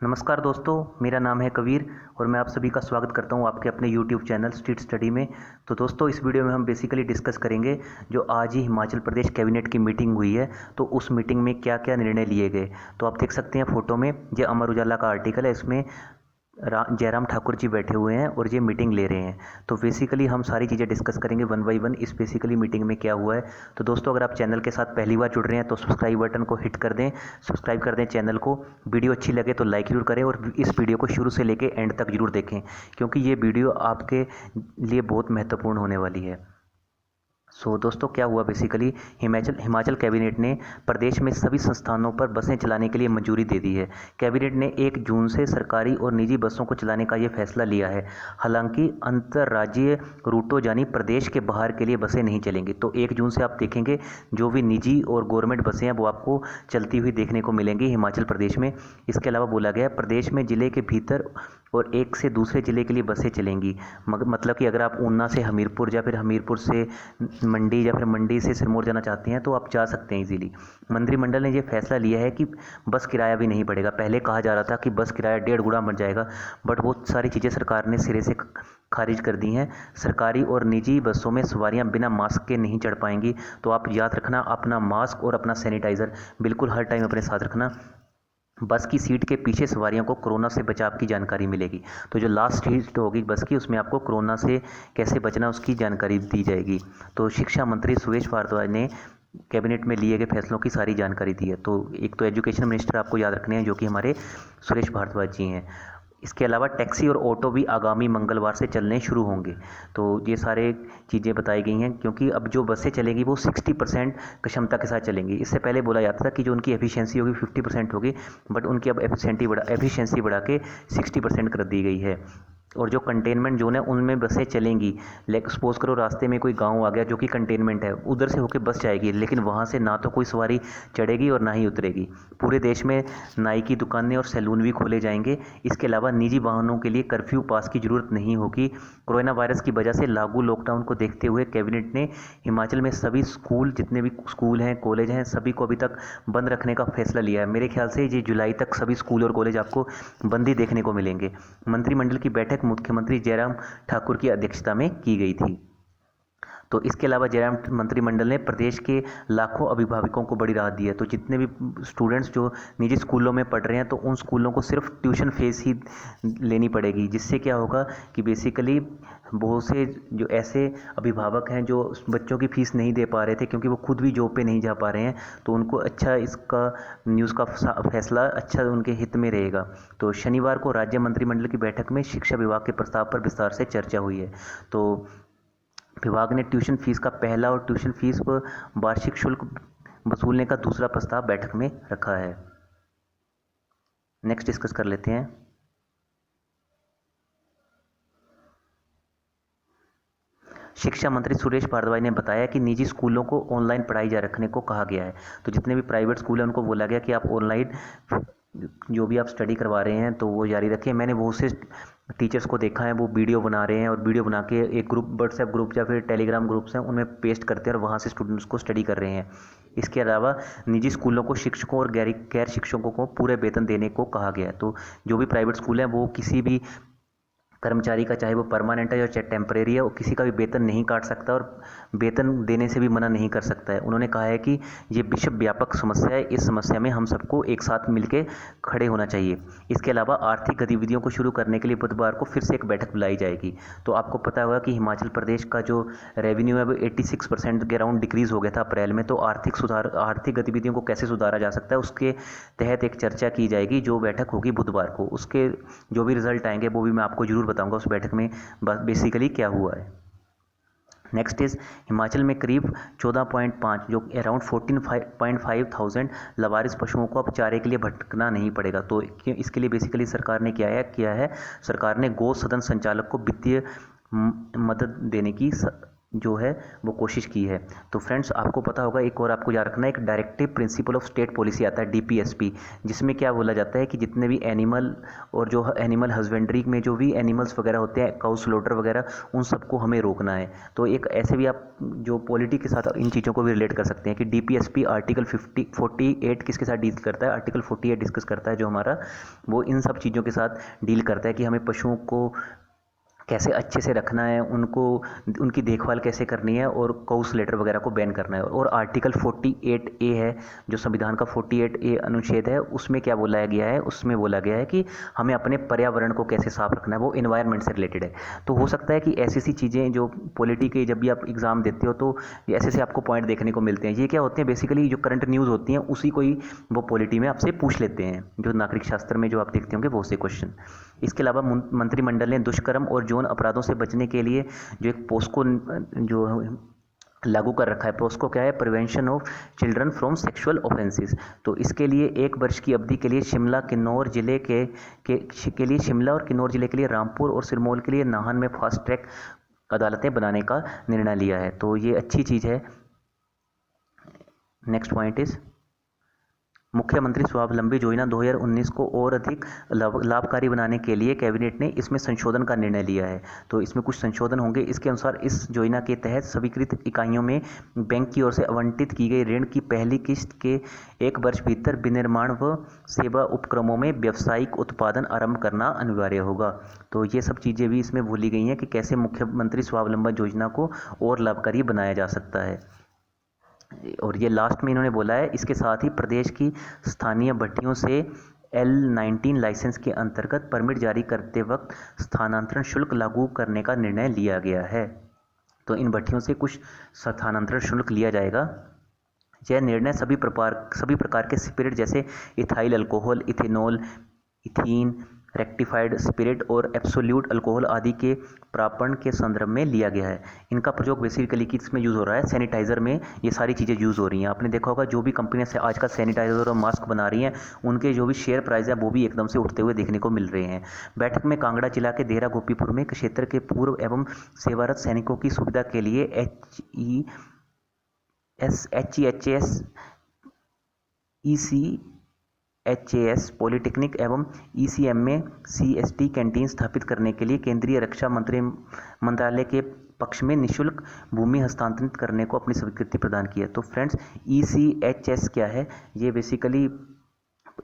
नमस्कार दोस्तों, मेरा नाम है कबीर और मैं आप सभी का स्वागत करता हूं आपके अपने YouTube चैनल स्ट्रीट स्टडी में। तो दोस्तों, इस वीडियो में हम बेसिकली डिस्कस करेंगे जो आज ही हिमाचल प्रदेश कैबिनेट की मीटिंग हुई है, तो उस मीटिंग में क्या क्या निर्णय लिए गए। तो आप देख सकते हैं फोटो में, ये अमर उजाला का आर्टिकल है। इसमें जयराम ठाकुर जी बैठे हुए हैं और ये मीटिंग ले रहे हैं। तो बेसिकली हम सारी चीज़ें डिस्कस करेंगे वन बाई वन, इस बेसिकली मीटिंग में क्या हुआ है। तो दोस्तों, अगर आप चैनल के साथ पहली बार जुड़ रहे हैं तो सब्सक्राइब बटन को हिट कर दें, सब्सक्राइब कर दें चैनल को। वीडियो अच्छी लगे तो लाइक जरूर करें और इस वीडियो को शुरू से लेकर एंड तक जरूर देखें, क्योंकि ये वीडियो आपके लिए बहुत महत्वपूर्ण होने वाली है। दोस्तों, क्या हुआ बेसिकली, हिमाचल कैबिनेट ने प्रदेश में सभी संस्थानों पर बसें चलाने के लिए मंजूरी दे दी है। कैबिनेट ने 1 जून से सरकारी और निजी बसों को चलाने का ये फैसला लिया है। हालांकि अंतर्राज्यीय रूटों यानी प्रदेश के बाहर के लिए बसें नहीं चलेंगी। तो 1 जून से आप देखेंगे जो भी निजी और गवर्नमेंट बसें हैं वो आपको चलती हुई देखने को मिलेंगी हिमाचल प्रदेश में। इसके अलावा बोला गया है प्रदेश में ज़िले के भीतर और एक से दूसरे ज़िले के लिए बसें चलेंगी। मतलब कि अगर आप ऊना से हमीरपुर या फिर हमीरपुर से मंडी या फिर मंडी से सिरमौर जाना चाहते हैं तो आप जा सकते हैं इजीली। मंत्रिमंडल ने ये फैसला लिया है कि बस किराया भी नहीं बढ़ेगा। पहले कहा जा रहा था कि बस किराया 1.5 गुना बढ़ जाएगा, बट वो सारी चीज़ें सरकार ने सिरे से खारिज कर दी हैं। सरकारी और निजी बसों में सवारियां बिना मास्क के नहीं चढ़ पाएंगी। तो आप याद रखना, अपना मास्क और अपना सैनिटाइज़र बिल्कुल हर टाइम अपने साथ रखना। बस की सीट के पीछे सवारियों को कोरोना से बचाव की जानकारी मिलेगी। तो जो लास्ट सीट होगी बस की, उसमें आपको कोरोना से कैसे बचना उसकी जानकारी दी जाएगी। तो शिक्षा मंत्री सुरेश भारद्वाज ने कैबिनेट में लिए गए फैसलों की सारी जानकारी दी है। तो एक तो एजुकेशन मिनिस्टर आपको याद रखने हैं, जो कि हमारे सुरेश भारद्वाज जी हैं। इसके अलावा टैक्सी और ऑटो भी आगामी मंगलवार से चलने शुरू होंगे। तो ये सारे चीज़ें बताई गई हैं, क्योंकि अब जो बसें चलेंगी वो 60% क्षमता के साथ चलेंगी। इससे पहले बोला जाता था कि जो उनकी एफिशिएंसी होगी 50% होगी, बट उनकी अब एफिशिएंसी बढ़ा के 60% कर दी गई है। और जो कंटेनमेंट जोन है उनमें बसें चलेंगी। सपोज करो रास्ते में कोई गांव आ गया जो कि कंटेनमेंट है, उधर से होकर बस जाएगी, लेकिन वहां से ना तो कोई सवारी चढ़ेगी और ना ही उतरेगी। पूरे देश में नाई की दुकानें और सैलून भी खोले जाएंगे। इसके अलावा निजी वाहनों के लिए कर्फ्यू पास की जरूरत नहीं होगी। कोरोना वायरस की वजह से लागू लॉकडाउन को देखते हुए कैबिनेट ने हिमाचल में सभी स्कूल, जितने भी स्कूल हैं, कॉलेज हैं, सभी को अभी तक बंद रखने का फैसला लिया है। मेरे ख्याल से ये जुलाई तक सभी स्कूल और कॉलेज आपको बंद ही देखने को मिलेंगे। मंत्रिमंडल की बैठक मुख्यमंत्री जयराम ठाकुर की अध्यक्षता में की गई थी। तो इसके अलावा जयराम मंत्रिमंडल ने प्रदेश के लाखों अभिभावकों को बड़ी राहत दी है। तो जितने भी स्टूडेंट्स जो निजी स्कूलों में पढ़ रहे हैं, तो उन स्कूलों को सिर्फ ट्यूशन फीस ही लेनी पड़ेगी, जिससे क्या होगा कि बेसिकली बहुत से जो ऐसे अभिभावक हैं जो बच्चों की फ़ीस नहीं दे पा रहे थे क्योंकि वो खुद भी जॉब पे नहीं जा पा रहे हैं, तो उनको अच्छा इसका न्यूज़ का फैसला अच्छा उनके हित में रहेगा। तो शनिवार को राज्य मंत्रिमंडल की बैठक में शिक्षा विभाग के प्रस्ताव पर विस्तार से चर्चा हुई है। तो विभाग ने ट्यूशन फीस का पहला और ट्यूशन फीस पर वार्षिक शुल्क वसूलने का दूसरा प्रस्ताव बैठक में रखा है। नेक्स्ट डिस्कस कर लेते हैं। शिक्षा मंत्री सुरेश भारद्वाज ने बताया कि निजी स्कूलों को ऑनलाइन पढ़ाई जारी रखने को कहा गया है। तो जितने भी प्राइवेट स्कूल हैं उनको बोला गया कि आप ऑनलाइन जो भी आप स्टडी करवा रहे हैं तो वो जारी रखें। मैंने बहुत से टीचर्स को देखा है, वो वीडियो बना रहे हैं और वीडियो बना के एक ग्रुप, व्हाट्सएप ग्रुप या फिर टेलीग्राम ग्रुप्स हैं, उनमें पेस्ट करते हैं और वहाँ से स्टूडेंट्स को स्टडी कर रहे हैं। इसके अलावा निजी स्कूलों को शिक्षकों और गैर शिक्षकों को पूरे वेतन देने को कहा गया है। तो जो भी प्राइवेट स्कूल हैं वो किसी भी कर्मचारी का, चाहे वो परमानेंट है या चाहे टेम्परेरी है, वो किसी का भी वेतन नहीं काट सकता और वेतन देने से भी मना नहीं कर सकता है। उन्होंने कहा है कि ये विश्व व्यापक समस्या है, इस समस्या में हम सबको एक साथ मिलकर खड़े होना चाहिए। इसके अलावा आर्थिक गतिविधियों को शुरू करने के लिए बुधवार को फिर से एक बैठक बुलाई जाएगी। तो आपको पता होगा कि हिमाचल प्रदेश का जो रेवेन्यू है वो 86% के अराउंड डिक्रीज़ हो गया था अप्रैल में। तो आर्थिक गतिविधियों को कैसे सुधारा जा सकता है उसके तहत एक चर्चा की जाएगी, जो बैठक होगी बुधवार को। उसके जो भी रिजल्ट आएंगे वो भी मैं आपको जरूर बताऊंगा उस बैठक में बेसिकली क्या हुआ है। नेक्स्ट इज हिमाचल में करीब 14.5 जो अराउंड 14.5 थाउजेंड लवारिस पशुओं को अब चारे के लिए भटकना नहीं पड़ेगा। तो इसके लिए बेसिकली सरकार ने किया है सरकार ने गौ सदन संचालक को वित्तीय मदद देने की जो है वो कोशिश की है। तो फ्रेंड्स आपको पता होगा, एक और आपको याद रखना है, एक directive principle of state policy आता है DPSP, जिसमें क्या बोला जाता है कि जितने भी एनिमल और जो एनिमल हस्बेंड्री में जो भी एनिमल्स वगैरह होते हैं, काउ स्लॉटर वगैरह, उन सबको हमें रोकना है। तो एक ऐसे भी आप जो पॉलिटी के साथ इन चीज़ों को भी रिलेट कर सकते हैं कि DPSP आर्टिकल 48 किसके साथ डील करता है, आर्टिकल 48 डिस्कस करता है जो हमारा, वो इन सब चीज़ों के साथ डील करता है कि हमें पशुओं को कैसे अच्छे से रखना है, उनको उनकी देखभाल कैसे करनी है, और काउ स्लेटर वगैरह को बैन करना है। और आर्टिकल 48A है जो संविधान का 48A अनुच्छेद है, उसमें क्या बोला गया है, उसमें बोला गया है कि हमें अपने पर्यावरण को कैसे साफ रखना है, वो इन्वायरमेंट से रिलेटेड है। तो हो सकता है कि ऐसी सी चीज़ें जो पॉलिटी के जब भी आप एग्ज़ाम देते हो तो ऐसे ऐसे आपको पॉइंट देखने को मिलते हैं। ये क्या होते हैं, बेसिकली जो करंट न्यूज़ होती हैं उसी को ही वो पॉलिटी में आपसे पूछ लेते हैं, जो नागरिक शास्त्र में जो आप देखते होंगे वो से क्वेश्चन। इसके अलावा मंत्रिमंडल ने दुष्कर्म और यौन अपराधों से बचने के लिए जो एक पोस्को जो लागू कर रखा है। पोस्को क्या है, prevention of children from sexual offences. तो इसके लिए 1 वर्ष की अवधि के लिए शिमला किन्नौर जिले के लिए शिमला और किन्नौर जिले के लिए रामपुर और सिरमौर के लिए नाहन में फास्ट ट्रैक अदालतें बनाने का निर्णय लिया है। तो ये अच्छी चीज़ है। नेक्स्ट पॉइंट इज मुख्यमंत्री स्वावलंबी योजना 2019 को और अधिक लाभकारी बनाने के लिए कैबिनेट ने इसमें संशोधन का निर्णय लिया है। तो इसमें कुछ संशोधन होंगे। इसके अनुसार इस योजना के तहत स्वीकृत इकाइयों में बैंक की ओर से आवंटित की गई ऋण की पहली किस्त के 1 वर्ष भीतर विनिर्माण व सेवा उपक्रमों में व्यावसायिक उत्पादन आरंभ करना अनिवार्य होगा। तो ये सब चीज़ें भी इसमें बोली गई हैं कि कैसे मुख्यमंत्री स्वावलंबन योजना को और लाभकारी बनाया जा सकता है। और ये लास्ट में इन्होंने बोला है, इसके साथ ही प्रदेश की स्थानीय भट्टियों से L19 लाइसेंस के अंतर्गत परमिट जारी करते वक्त स्थानांतरण शुल्क लागू करने का निर्णय लिया गया है। तो इन भट्टियों से कुछ स्थानांतरण शुल्क लिया जाएगा। यह निर्णय सभी प्रकार के स्पिरिट जैसे ethyl alcohol, ethanol, ethene, rectified spirit और एब्सोल्यूट अल्कोहल आदि के प्रापण के संदर्भ में लिया गया है। इनका प्रयोग बेसिकली किसमें यूज़ हो रहा है, सैनिटाइज़र में ये सारी चीज़ें यूज़ हो रही हैं। आपने देखा होगा जो भी कंपनियां से आज का सैनिटाइज़र और मास्क बना रही हैं, उनके जो भी शेयर प्राइस है वो भी एकदम से उठते हुए देखने को मिल रहे हैं। बैठक में कांगड़ा जिला के देहरा गोपीपुर में क्षेत्र के पूर्व एवं सेवारत सैनिकों की सुविधा के लिए HEHAS पॉलिटेक्निक एवं ECM में CST कैंटीन स्थापित करने के लिए केंद्रीय रक्षा मंत्रालय के पक्ष में निःशुल्क भूमि हस्तांतरित करने को अपनी स्वीकृति प्रदान की है। तो फ्रेंड्स ECHS क्या है, ये बेसिकली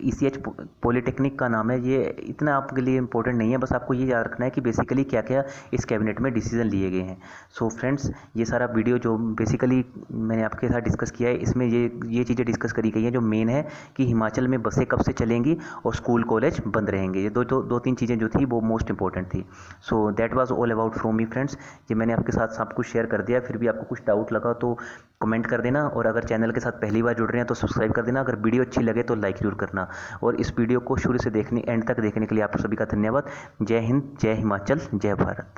ECH पॉलिटेक्निक का नाम है। ये इतना आपके लिए इंपॉर्टेंट नहीं है, बस आपको ये याद रखना है कि बेसिकली क्या क्या इस कैबिनेट में डिसीजन लिए गए हैं। सो फ्रेंड्स ये सारा वीडियो जो बेसिकली मैंने आपके साथ डिस्कस किया है, इसमें ये चीज़ें डिस्कस करी गई हैं। जो मेन है कि हिमाचल में बसें कब से चलेंगी और स्कूल कॉलेज बंद रहेंगे, ये दो तीन चीज़ें जो थी वो मोस्ट इंपॉर्टेंट थी। So that was all about from me friends. ये मैंने आपके साथ सब कुछ शेयर कर दिया। फिर भी आपको कुछ डाउट लगा तो कमेंट कर देना, और अगर चैनल के साथ पहली बार जुड़ रहे हैं तो सब्सक्राइब कर देना। अगर वीडियो अच्छी लगे तो लाइक जरूर करना, और इस वीडियो को शुरू से एंड तक देखने के लिए आप सभी का धन्यवाद। जय हिंद, जय हिमाचल, जय भारत।